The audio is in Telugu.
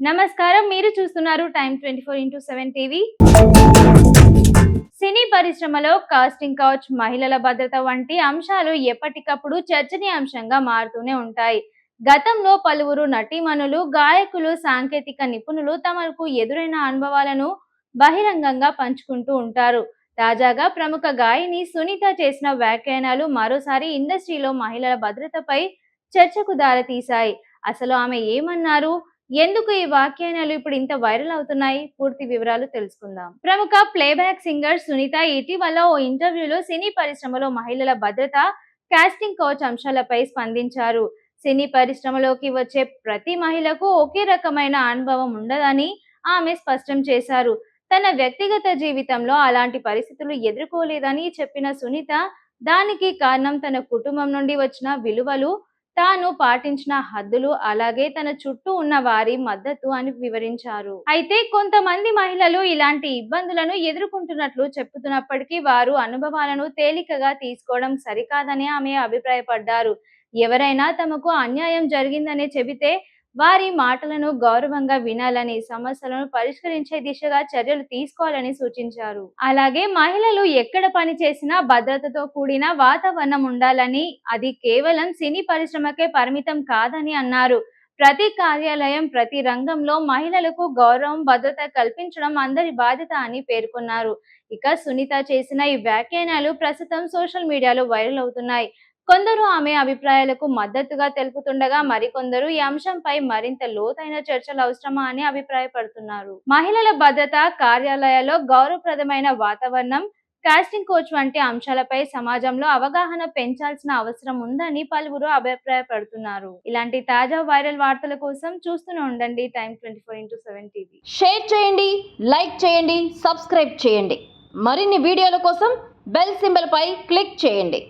నమస్కారం, మీరు చూస్తున్నారు టైమ్ 24x7 టీవీ. సినీ పరిశ్రమలో కాస్టింగ్ కౌచ్, మహిళల భద్రత వంటి అంశాలు ఎప్పటికప్పుడు చర్చనీయాంశంగా మారుతూనే ఉంటాయి. గతంలో పలువురు నటీమణులు, గాయకులు, సాంకేతిక నిపుణులు తమకు ఎదురైన అనుభవాలను బహిరంగంగా పంచుకుంటూ ఉంటారు. తాజాగా ప్రముఖ గాయని సునీత చేసిన వ్యాఖ్యానాలు మరోసారి ఇండస్ట్రీలో మహిళల భద్రతపై చర్చకు దారితీశాయి. అసలు ఆమె ఏమన్నారు, ఎందుకు ఈ వ్యాఖ్యానాలు ఇప్పుడు ఇంత వైరల్ అవుతున్నాయి? పూర్తి వివరాలు తెలుసుకుందాం. ప్రముఖ ప్లేబ్యాక్ సింగర్ సునీత ఇటీవల ఓ ఇంటర్వ్యూలో సినీ పరిశ్రమలో మహిళల భద్రత, కాస్టింగ్ కౌచ్ అంశాలపై స్పందించారు. సినీ పరిశ్రమలోకి వచ్చే ప్రతి మహిళకు ఒకే రకమైన అనుభవం ఉండదని ఆమె స్పష్టం చేశారు. తన వ్యక్తిగత జీవితంలో అలాంటి పరిస్థితులు ఎదుర్కోలేదని చెప్పిన సునీత, దానికి కారణం తన కుటుంబం నుండి వచ్చిన విలువలు, తాను పాటించిన హద్దులు, అలాగే తన చుట్టూ ఉన్న వారి మద్దతు అని వివరించారు. అయితే కొంతమంది మహిళలు ఇలాంటి ఇబ్బందులను ఎదుర్కొంటున్నట్లు చెప్పుతున్నప్పటికీ వారు అనుభవాలను తేలికగా తీసుకోవడం సరికాదని ఆమె అభిప్రాయపడ్డారు. ఎవరైనా తమకు అన్యాయం జరిగిందని చెబితే వారి మాటలను గౌరవంగా వినాలని, సమస్యలను పరిష్కరించే దిశగా చర్యలు తీసుకోవాలని సూచించారు. అలాగే మహిళలు ఎక్కడ పని చేసినా భద్రతతో కూడిన వాతావరణం ఉండాలని, అది కేవలం సినీ పరిశ్రమకే పరిమితం కాదని అన్నారు. ప్రతి కార్యాలయం, ప్రతి రంగంలో మహిళలకు గౌరవం, భద్రత కల్పించడం అందరి బాధ్యత అని పేర్కొన్నారు. ఇక సునీత చేసిన ఈ వ్యాఖ్యానాలు ప్రస్తుతం సోషల్ మీడియాలో వైరల్ అవుతున్నాయి. కొందరు ఆమె అభిప్రాయాలకు మద్దతుగా తెలుపుతుండగా, మరికొందరు ఈ అంశంపై మరింత లోతైన చర్చలు అవసరమా అని అభిప్రాయపడుతున్నారు. మహిళల భద్రత, కార్యాలయాల్లో గౌరవప్రదమైన వాతావరణం, కాస్టింగ్ కోచ్ వంటి అంశాలపై సమాజంలో అవగాహన పెంచాల్సిన అవసరం ఉందని పలువురు అభిప్రాయపడుతున్నారు. ఇలాంటి తాజా వైరల్ వార్తల కోసం చూస్తూనే ఉండండి టైమ్ 24x7 టీవీ. షేర్ చేయండి, లైక్ చేయండి, సబ్స్క్రైబ్ చేయండి. మరిన్ని వీడియోల కోసం బెల్ సింబల్ పై క్లిక్ చేయండి.